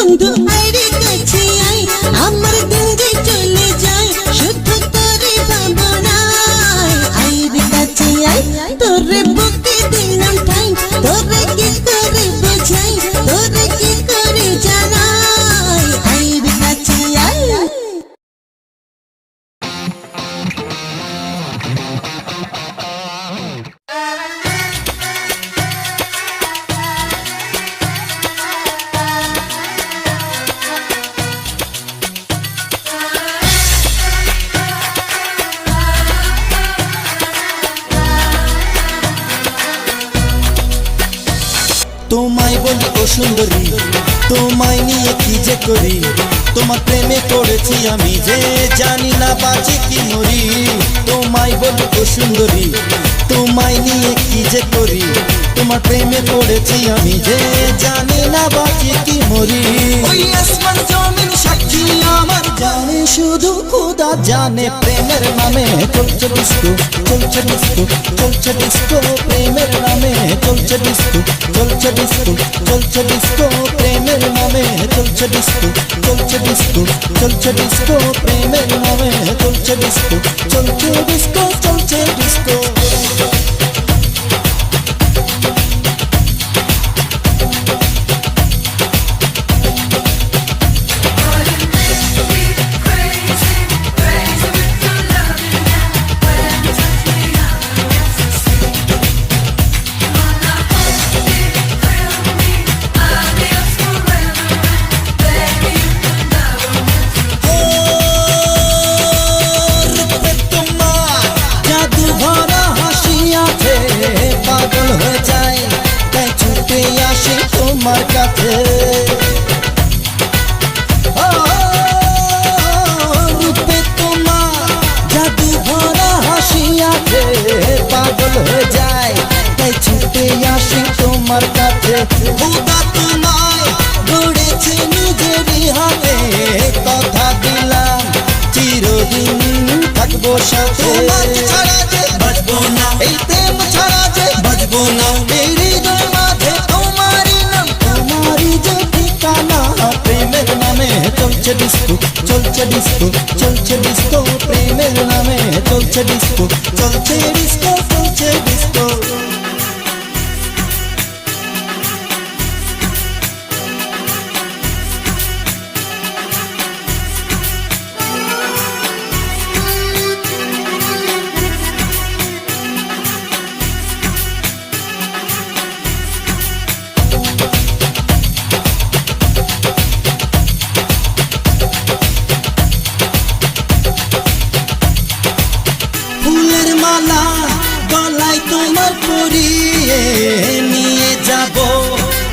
বন্ধু আইরে কাছে আই, আমার দিন যে চলে যায় শুধু তোরে ভাবনায়। আইরে কাছে আই, তোরে বুকে দিলাম ঠাই, তোরে কি করে বোঝাই, তোরে কি করে জানাই। আইরে কাছে আই। তোমায় বলি ও সুন্দরী, তোমায় নিয়ে কি যে করি, তোমার প্রেমে পড়েছি আমি যে জানি না বাঁচি কি মরি। তোমায় বলি ও সুন্দরী, তোমায় নিয়ে কি যে করি, তোমার প্রেমে পড়েছি আমি যে জানি না বাঁচি কি মরি। ওই আসমান জমিন সাক্ষী আমার, জানে শুধু খোদা জানে, প্রেমের নামে চলছে ডিস্কো, চলছে ডিস্কো, চলছে ডিস্কো, প্রেমের নামে চলছে ডিস্কো, চলছে ডিস্কো, চলছে ডিস্কো, প্রেমের নামে চলছে ডিস্কো, চলছে ডিস্কো, চলছে ডিস্কো, প্রেমের নামে চলছে ডিস্কো, চলছে ডিস্কো, চলছে ডিস্কো। পাগল হয়ে যায় তাই ছুটে আসে তোমার কাছে, রূপে তোমার জাদু ভরা হাসি আছে, পাগল হয়ে যায় তাই ছুটে আসে তোমার কাছে। খোদা তোমায় গড়েছে নিজেরই হাতে, কথা দিলাম চিরদিন থাকবো সাথে। ছাড়া যে বাঁচবো না, এই প্রেম ছাড়া যে বাঁচবো না, এই হৃদয় মাঝে তোমারই নাম, তোমারই যে ঠিকানা। প্রেমের নামে চলছে ডিস্কো, চলছে ডিস্কো, চলছে ডিস্কো, প্রেমের নামে চলছে ডিস্কো, চলছে ডিস্কো, চলছে ডিস্কো। ফুলের মালা গলায় তোমার পরিয়ে নিয়ে যাব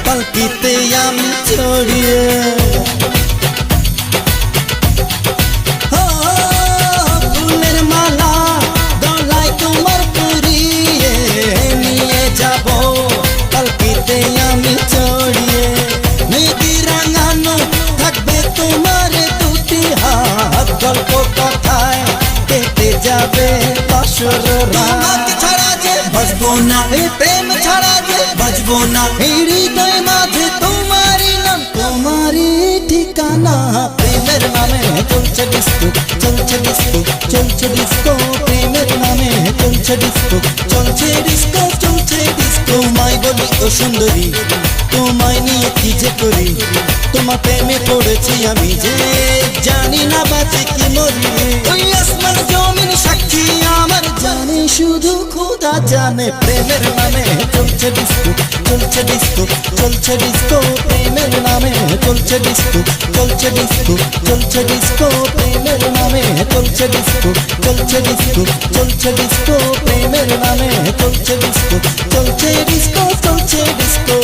পালকিতে আমি চড়িয়ে। ফুলের মালা গলায় তোমার পরিয়ে নিয়ে যাব পালকিতে আমি চড়িয়ে। মেঘে রাঙানো থাকবে তোমার দুটি হাত, গল্প কথায় কেটে যাবে বাসর রাত। ছাড়া যে বাঁচবো না, এই প্রেম ছাড়া যে বাঁচবো না, এই হৃদয় মাঝে তোমারই নাম, তোমারই ঠিকানা। প্রেমের নামে চলছে ডিস্কো, চলছে ডিস্কো, চলছে ডিস্কো, প্রেমের নামে চলছে ডিস্কো, চলছে ডিস্কো, চলছে ডিস্কো। তোমায় বলি ও সুন্দরী, তোমায় নিয়ে কি যে করি, তোমার প্রেমে পড়েছি আমি যে জানি না বাঁচি কি মরি। ওই আসমান জমিন সাক্ষী আমার, জানে শুধু খোদা জানে, প্রেমের নামে চলছে ডিস্কো, চলছে ডিস্কো, চলছে ডিস্কো, প্রেমের নামে চলছে ডিস্কো, চলছে ডিস্কো, চলছে ডিস্কো, প্রেমের নামে চলছে ডিস্কো, চলছে ডিস্কো, চলছে ডিস্কো, প্রেমের নামে চলছে ডিস্কো, চলছে ডিস্কো, চলছে ডিস্কো।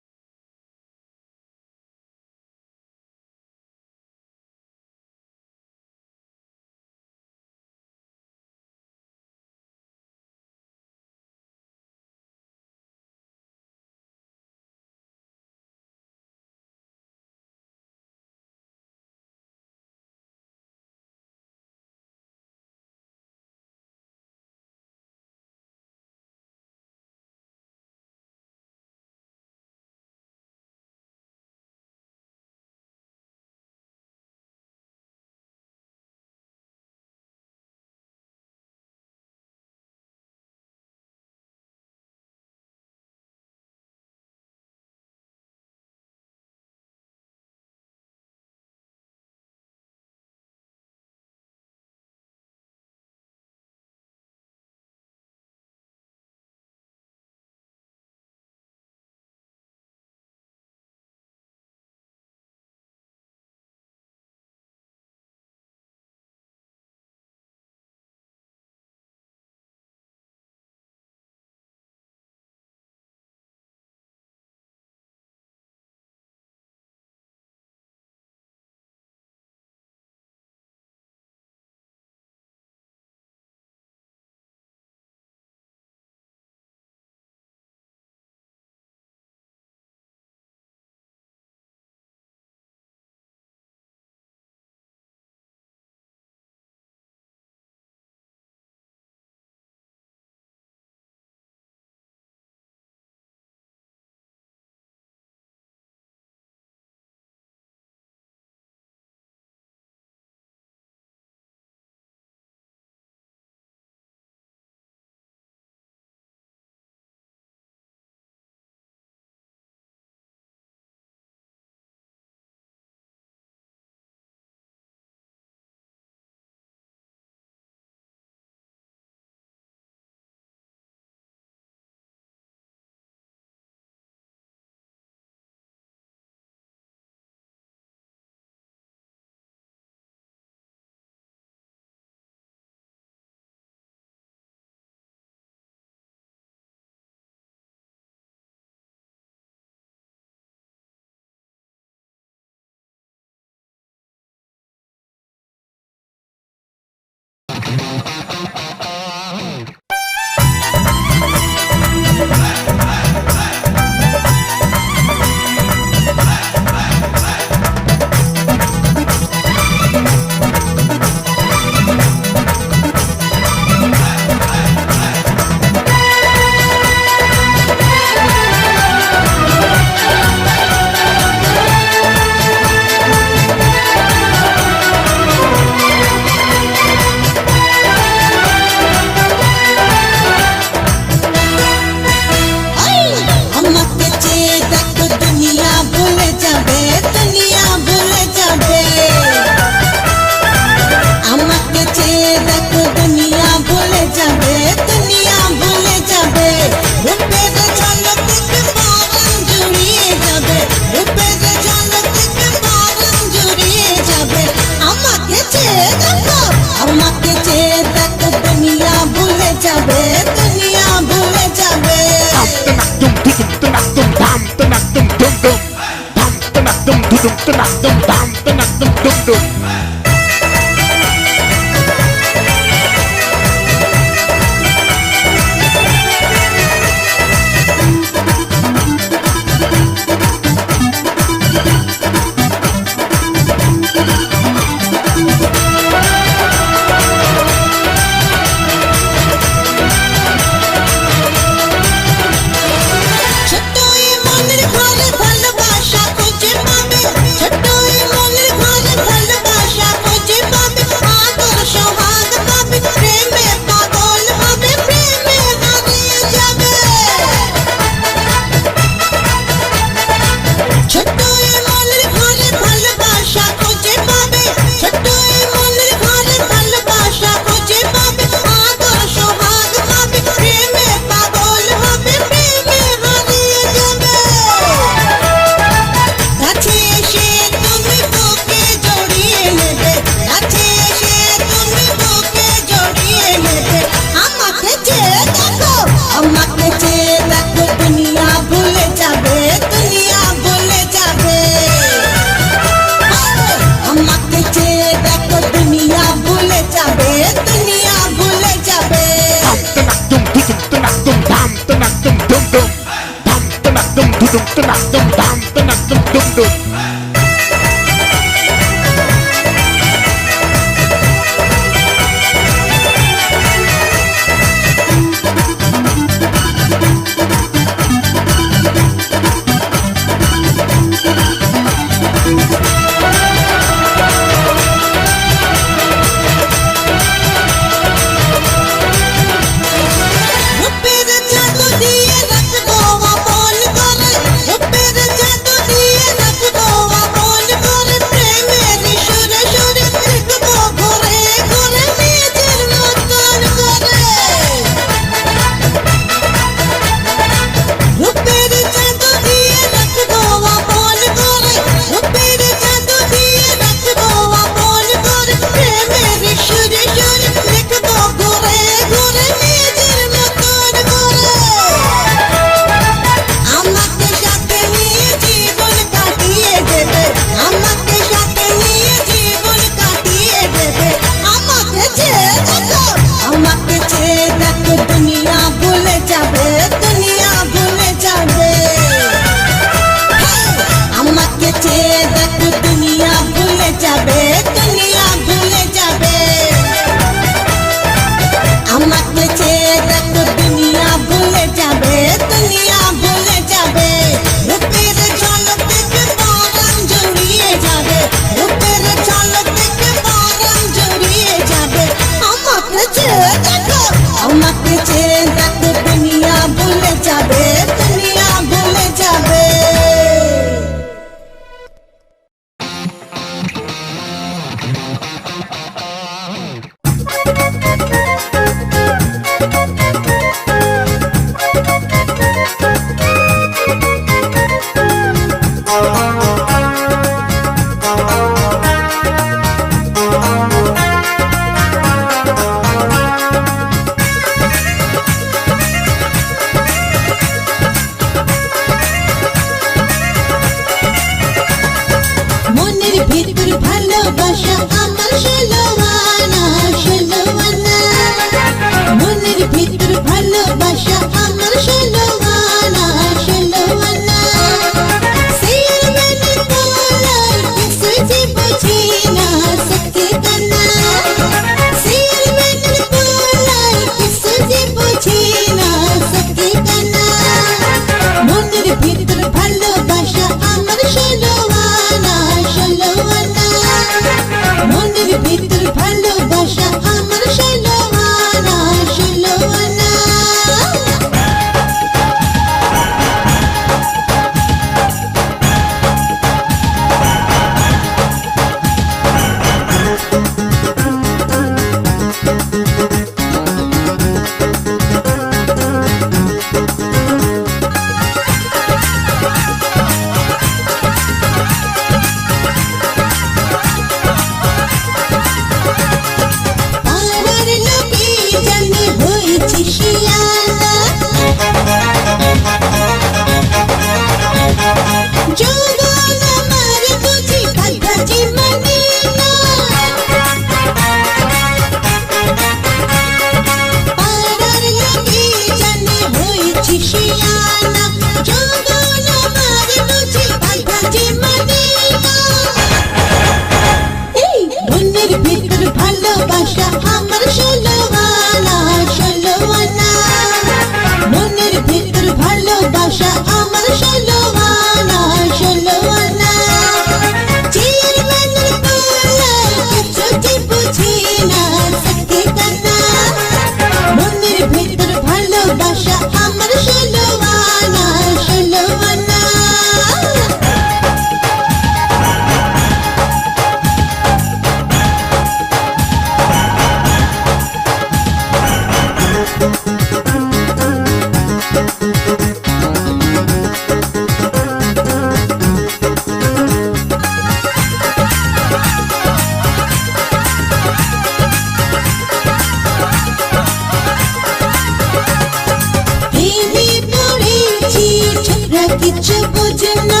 ছোকরা কিছু বোঝে না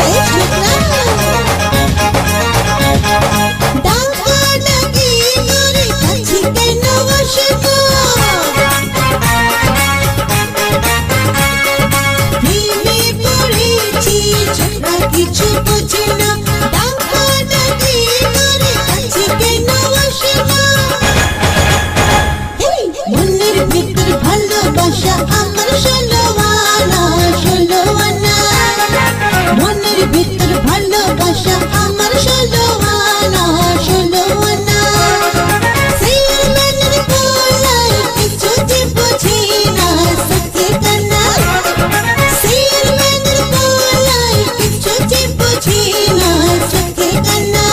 এই ছোকরা ডাকা ডাকি করে কাছে কেন আসবো প্রেমে পড়েছি ছোকরা কিছু বোঝে না ডাকা ডাকি করে কাছে কেন আসবো মনের ভিতর ভালোবাসা আমার ষোলোয়ানা ষোলোয়ানা মনের ভিতর ভালোবাসা আমার ষোলোয়ানা ষোলোয়ানা সেই মনের কোলাই কিছু যে বুঝি না সত্যি কানা সেই মনের কোলাই কিছু যে বুঝি না সত্যি কানা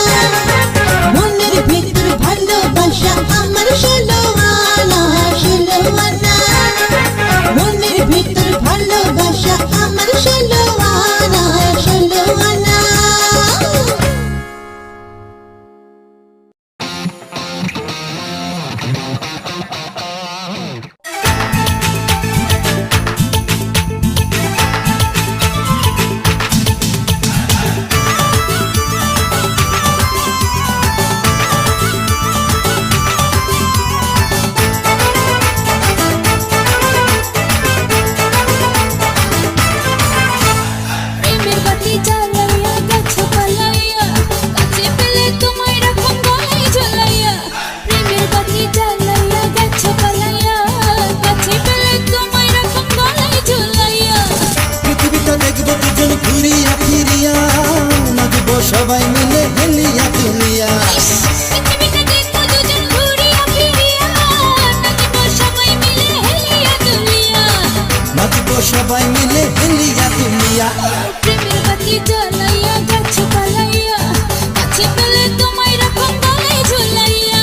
মনের ভিতর ভালোবাসা আমার ষোলোয়ানা ষোলোয়ানা মনের ভিতর ভালোবাসা আমার ষোলোয়ানা ষোলোয়ানা প্রেমের বাতি জ্বালাইয়া গেছো পালাইয়া কাছে পেলে তোমায় রাখুন গলায় ঝুলাইয়া প্রেমের বাতি জ্বালাইয়া গেছো পালাইয়া কাছে পেলে তোমায় রাখুন গলায় ঝুলাইয়া পৃথিবীটা দেখবো দুজন ঘুরিয়া ফিরিয়া নাচবো সবাই মিলে হেলিয়া দুলিয়া পৃথিবীটা দেখবো দুজন ঘুরিয়া ফিরিয়া নাচবো সবাই মিলে হেলিয়া দুলিয়া নাচবো সবাই মিলে হেলিয়া দুলিয়া প্রেমের বাতি জ্বালাইয়া গেছো পালাইয়া কাছে পেলে তোমায় রাখুন গলায় ঝুলাইয়া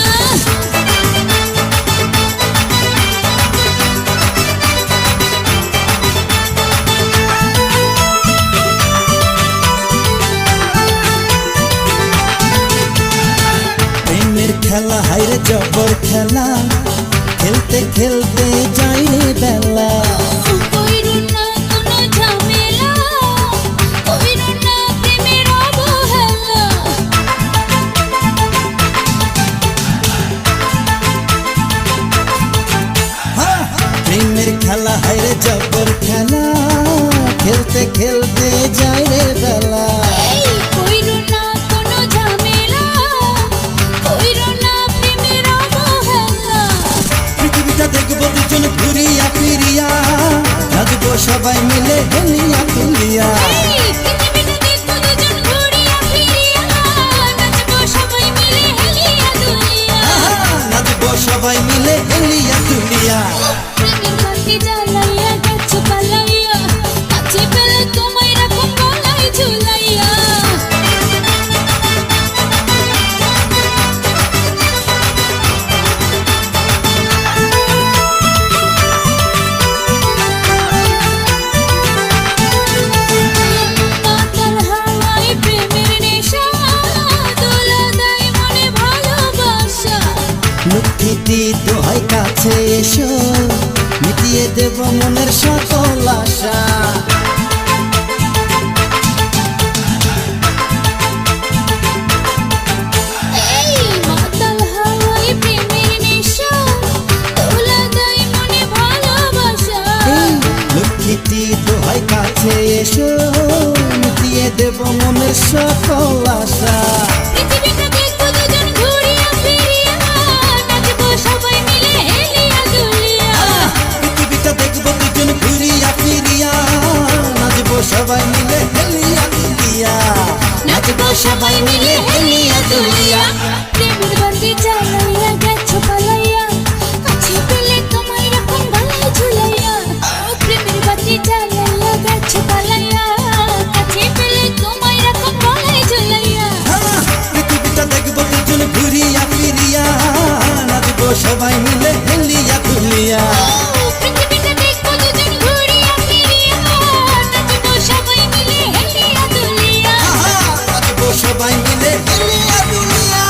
প্রেমের খেলা হাইরে জবর খেলা খেলতে খেলতে যাই রে বেলা কইরো না কোনো ঝামেলা কইরো না প্রেমের অবহেলা হ্যাঁ, প্রেমের খেলা হাইরে জবর খেলা খেলতে খেলতে যাই রে বেলা এই কইরো না কোনো ঝামেলা কইরো না প্রেমের অবহেলা পৃথিবীটা দেখবো দুজন ঘুরিয়া ফিরিয়া নাচবো সবাই মিলে হেলিয়া তুলিয়া এই পৃথিবীটা দেখবো দুজন ঘুরিয়া ফিরিয়া নাচবো সবাই মিলে হেলিয়া দুলিয়া নাচবো সবাই মিলে হেলিয়া তুলিয়া প্রেমের বাতি জ্বালাইয়া গেছো পালাইয়া কাছে পেলে তোমায় রাখুন গলায় ঝুলাইয়া মাতাল হাওয়ায় প্রেমের নেশা দোলা দেয় মনে ভালোবাসা লক্ষ্মীটি দোহাই কাছে এসো মিটিয়ে দেব মনের সকল আশা এই মাতাল হাওয়ায় প্রেমের নেশা দোলা দেয় মনে ভালোবাসা লক্ষ্মীটি দোহাই কাছে এসো মিটিয়ে দেব মনের সকল আশা পৃথিবীটা দেখবো দুজন ঘুরিয়া ফিরিয়া নাচবো সবাই মিলে হেলিয়া দুলিয়া পৃথিবীটা দেখবো দুজন ঘুরিয়া ফিরিয়া নাচবো সবাই মিলে হেলিয়া তুলিয়া নাচবো সবাই মিলে হেলিয়া তুলিয়া প্রেমের বাতি জ্বালাইয়া গেছো পালাইয়া কাছে পেলে তোমায় রাখুন গলায় ঝুলাইয়া প্রেমের বাতি জ্বালাইয়া গেছো পালাইয়া কাছে পেলে তোমায় রাখুন গলায় ঝুলাইয়া পৃথিবীটা দেখবো দুজন ঘুরিয়া ফিরিয়া নাচবো সবাই মিলে হেলিয়া তুলিয়া পৃথিবীটা দেখবো দুজন ঘুরিয়া ফিরিয়া নাচবো সবাই মিলে হেলিয়া দুলিয়া নাচবো সবাই মিলে হেলিয়া তুলিয়া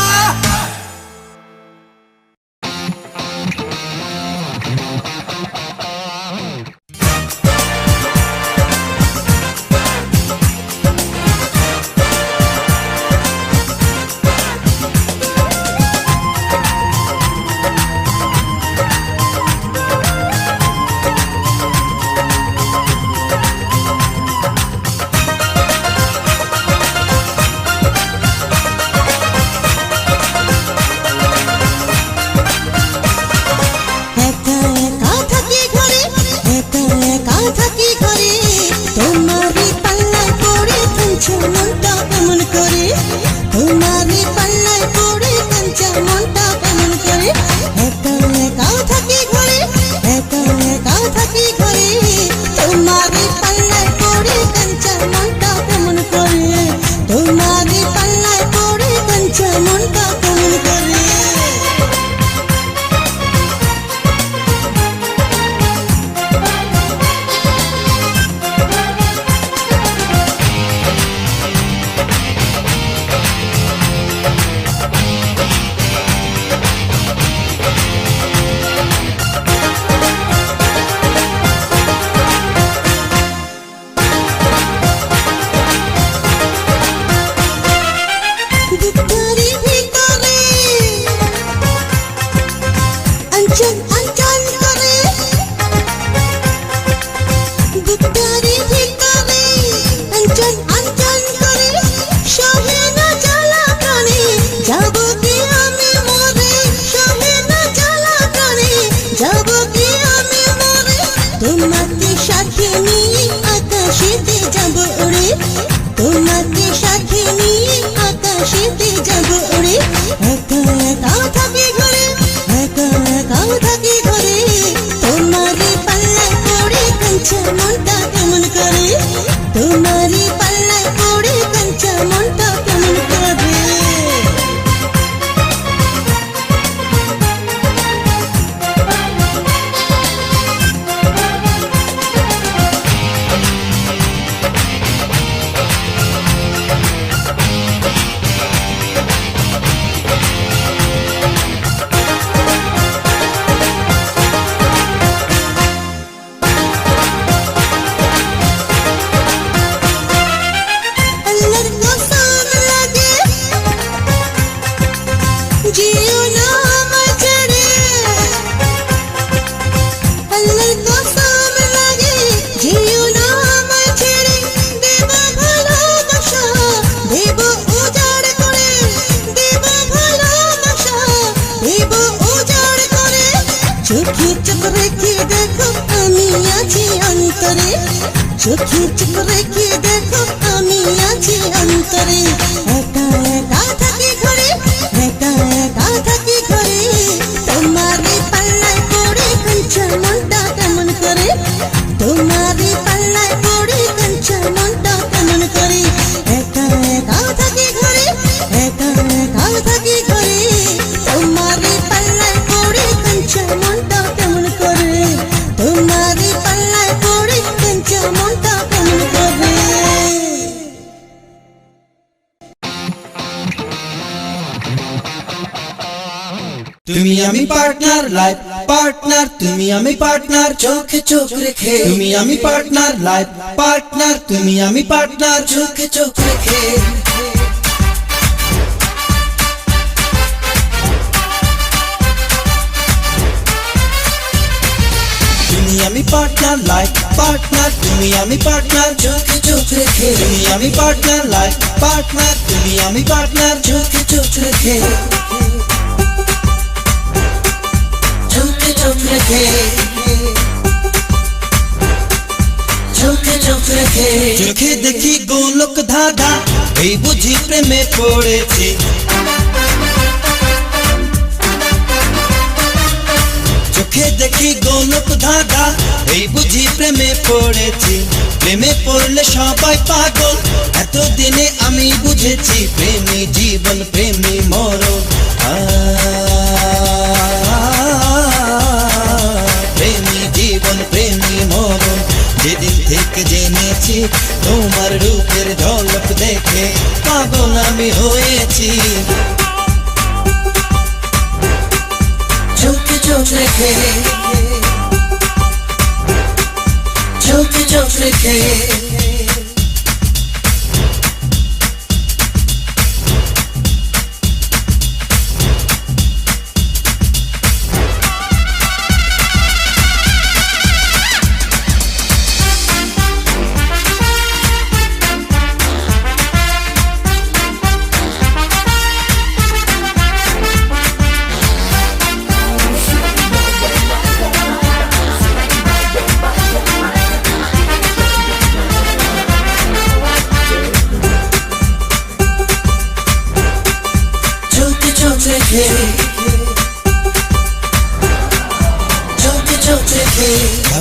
রেখে দেখো আমি আছি অন্তরে একা একা থাকি ঘরে একা একা থাকি ঘরে তোমারই পাল্লায় পড়ে কাঞ্চা মনটা কেমন করে তোমারই পাল্লায় পড়ে কাঞ্চা মনটা কেমন করে একা একা থাকি ঘরে একা একা থাকি ঘরে তোমারই পাল্লায় পড়ে কাঞ্চা মনটা কেমন করে তোমারই পাল্লায় পড়ে কাঞ্চা মনটা কেমন করে তুমি আমি পার্টনার লাইফ পার্টনার তুমি আমি পার্টনার চোখে চোখ রেখে তুমি আমি পার্টনার লাইফ পার্টনার তুমি আমি পার্টনার চোখে চোখ রেখে তুমি আমি পার্টনার লাইফ পার্টনার তুমি আমি পার্টনার চোখে চোখ রেখে তুমি আমি পার্টনার লাইফ পার্টনার তুমি আমি পার্টনার চোখে চোখ রেখে চোখে চোখ রেখে চোখে চোখ রেখে চোখে দেখি গোলক ধাঁধা এই বুঝি প্রেমে পড়েছি চোখে দেখি গোলক ধাঁধা এই বুঝি প্রেমে পড়েছি প্রেমে পড়লে সবাই পাগল এতদিনে আমি বুঝেছি প্রেমী জীবন প্রেমী মরণ প্রেমী জীবন প্রেমী মরণ যেদিন থেকে জেনেছি তোমার রূপের ঝলক দেখে পাগল আমি হয়েছি চোখে চোখ রেখে চোখে চোখ রেখে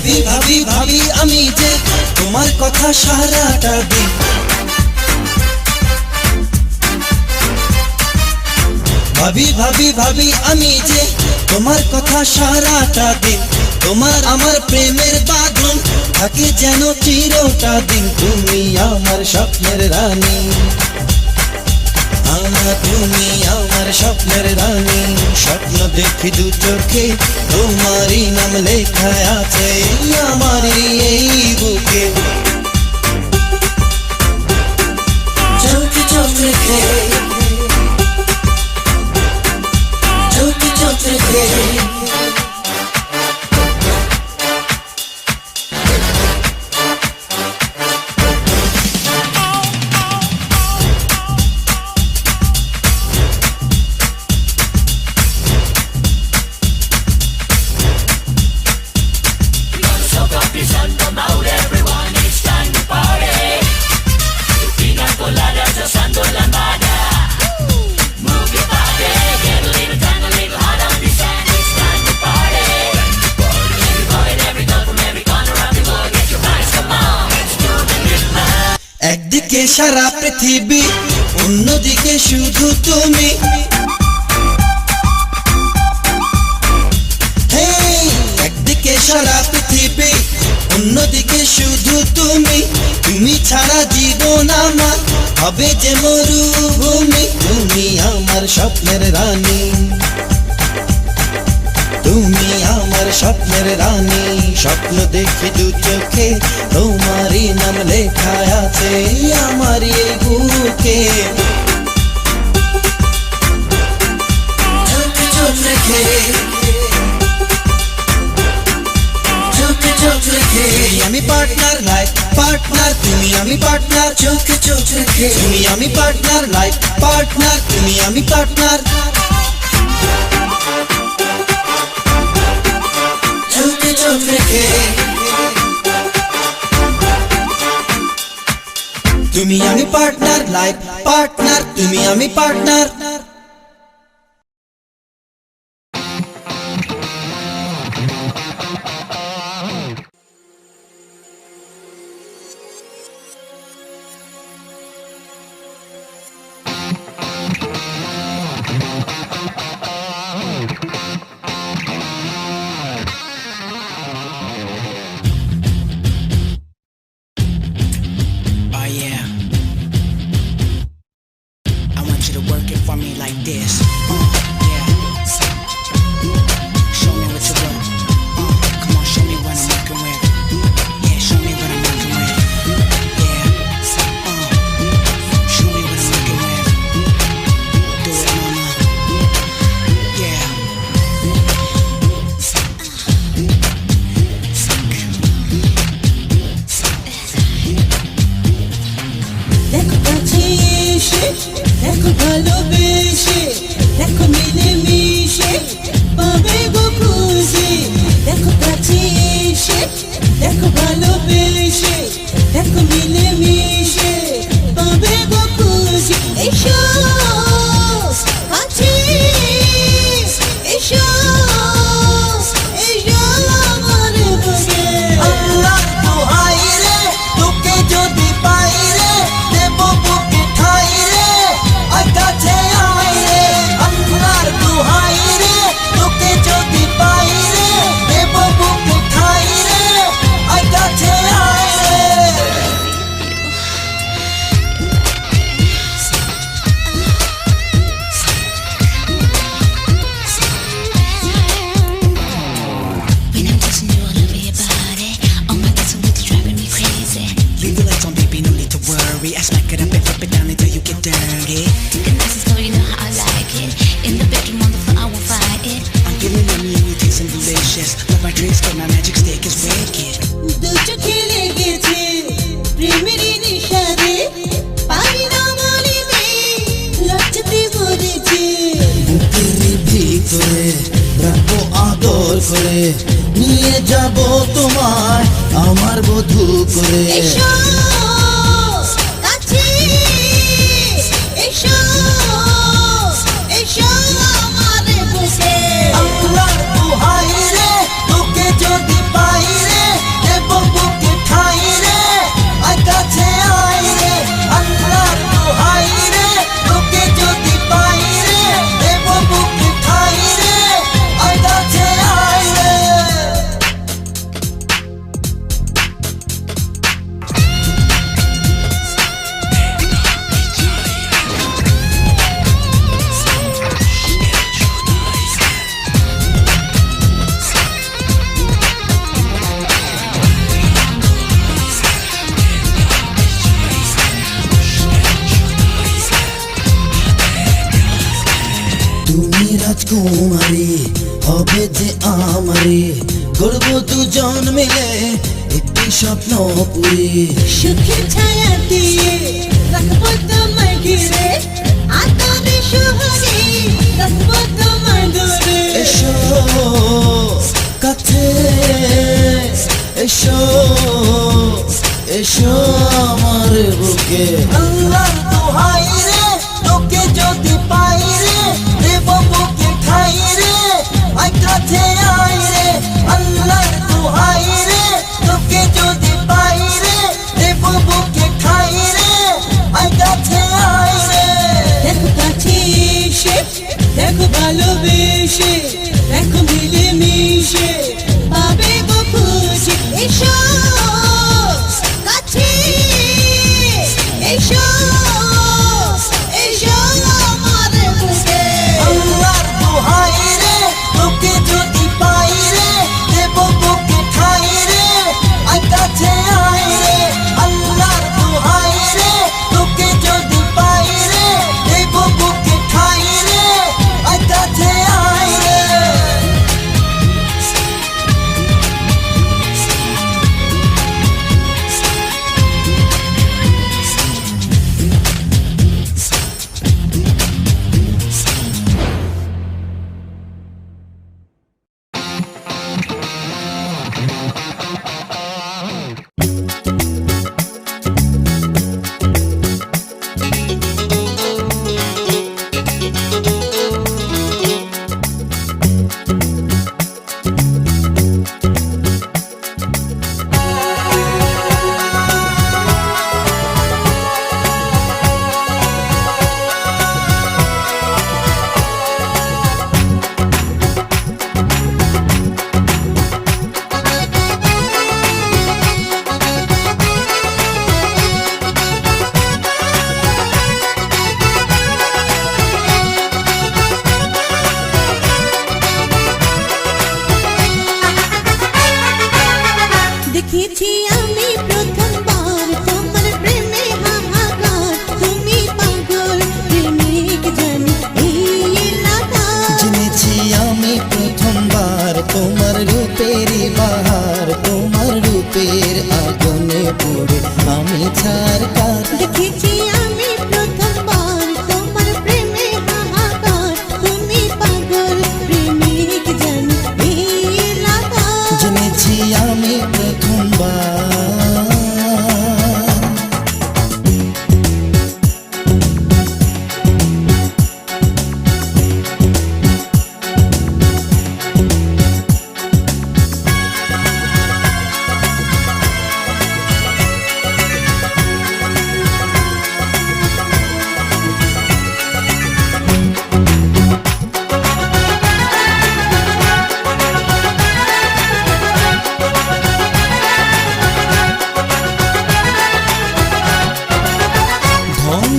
ভাবি ভাবি ভাবি আমি যে তোমার কথা সারাটা দিন ভাবি ভাবি ভাবি আমি যে তোমার কথা সারাটা দিন তোমার আমার প্রেমের বাঁধন থাকে যেন চিরটা দিন তুমি আমার স্বপ্নের রানী তুমি আমার স্বপ্নের রানী স্বপ্ন দেখি দু চোখে তোমারই নাম লেখা আছে আমারই এই বুকে চোখে চোখ রেখে চোখে চোখ রেখে একদিকে সারা পৃথিবী অন্যদিকে শুধু তুমি একদিকে সারা পৃথিবী অন্যদিকে শুধু তুমি তুমি ছাড়া জীবন আমার হবে যে মরুভূমি তুমি আমার স্বপ্নের রানী তুমি আমার স্বপ্নের রানী স্বপ্ন দেখি দু চোখে তোমারই নাম লেখা আছে আমার এই বুকে চোখে চোখ রেখে চোখে চোখ রেখে আমি পার্টনার লাইফ পার্টনার তুমি আমি পার্টনার চোখে চোখ রেখে তুমি আমি পার্টনার লাইফ পার্টনার তুমি আমি পার্টনার চোখে চোখ রেখে তুমি আমি পার্টনার, লাইফ পার্টনার, তুমি আমি partner. Oh yeah, I want you to work it for me like this. Yeah, show me what you want. Come on, show me what I'm working with. Yeah, show me what I'm working with. Yeah, show me what I'm working with. Do it, mama. Yeah. দেখো কাছে এসে, দেখো ভালোবেসে, দেখো মিলেমিশে পাবে গো খুঁজে। দেখো কাছে এসে, দেখো ভালোবেসে, দেখো মিলেমিশে পাবে গো খুঁজে। এসো কাছে, এসো এসো আমার বুকে। আল্লাহ দোহাই রে, তোকে যদি পাই রে, দেব বুকে ঠাই রে, আয় কাছে আয় রে। আল্লাহর দোহাই রে, তোকে যদি পাই রে, দেব বুকে ঠাই রে, আয় কাছে আয় রে। When I'm touching you all over your body, oh my God, so it's driving me crazy. Leave the lights on, baby, no need to worry. I smack it up and flip it down until you get dirty. The nice and slow, you know how I like it. In the bedroom, on the floor, I won't fight it. I'm getting yummy and you taste some delicious. Love my drinks, but my magic stick is wicked. দু চোখে লেগেছে প্রেমেরই নিশারে, পারি না বলিতে লজ্জাতে মরেছে। বুকের ভিতরে রাখবো আদর করে, নিয়ে যাব তোমায় আমার বধূ করে। এসো কাছে, এসো এসো আমার বুকে। আল্লাহর দোহাই রে, তোকে যদি পাই রে, দেব বুকে ঠাই রে, আয় কাছে আয় রে। আল্লাহর দোহাই রে, তোকে যদি পাই রে, দেব বুকে ঠাই রে, আয় কাছে আয় রে। তুমি রাজকুমারী হবে যে আমারে, গড়ব দুজন মিলে একটি স্বপ্ন পুরী। সুখের ছায়া দিয়ে রাখবো তোমায় ঘিরে, আতরে সুহাগে রাখবো তোমার দূরে। এসো কাছে, এসো এসো আমার বুকে। আল্লাহর দোহাই রে, তোকে যদি পাই রে, দেব বুকে ঠাই রে, আয় কাছে আয় রে। আল্লাহর দোহাই রে, তোকে যদি পাই রে, দেব বুকে ঠাই রে, আয় কাছে আয় রে। দেখো কাছে এসে, দেখো ভালোবেসে, দেখো মিলেমিশে পাবে গো খুঁজে। এসো কাছে, এসো এসো আমার বুকে। আল্লাহর দোহাই রে, তোকে যদি পাই রে, দেব বুকে ঠাই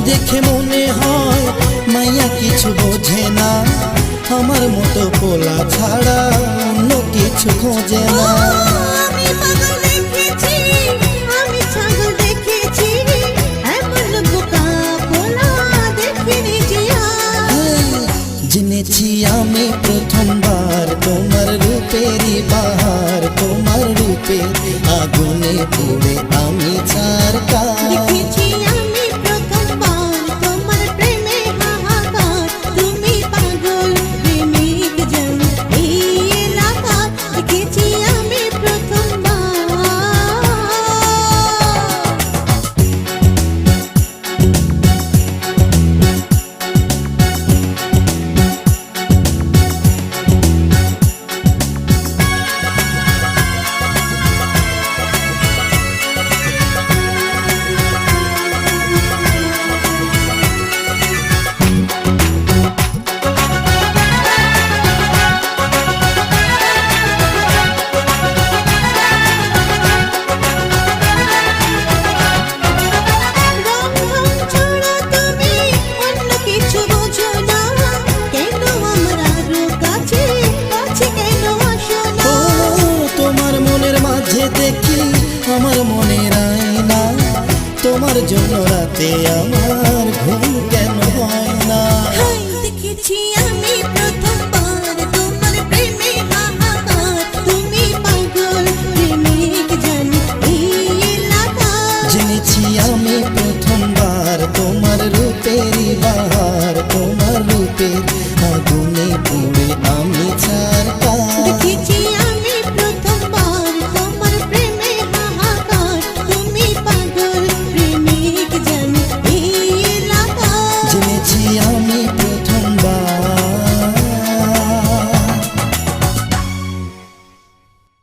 দেখে মনে হয় মাইয়া কিছু বোঝে না, আমার মতো পোলা ছাড়া অন্য কিছু খোঁজে না। আমি পাগল দেখেছি, আমি ছাগল দেখেছি, এমন বোকা পোলা দেখিনি জিয়া। জেনেছি আমি প্রথমবার তোমার রূপেরই বাহার, তোমার রূপে আগুনে পুড়ে আমি ছারকার। দেখেছি আমি প্রথমবার তোমার প্রেমে হাহাকার, তুমি পাগল প্রেমিক জন এই এলাকার। দেখেছি আমি প্রথমবার। তোমার মনের মাঝে দেখি আমার মনের আয়না, তোমার জন্য রাতে আমার ঘুম কেন হয় না। দেখেছি আমি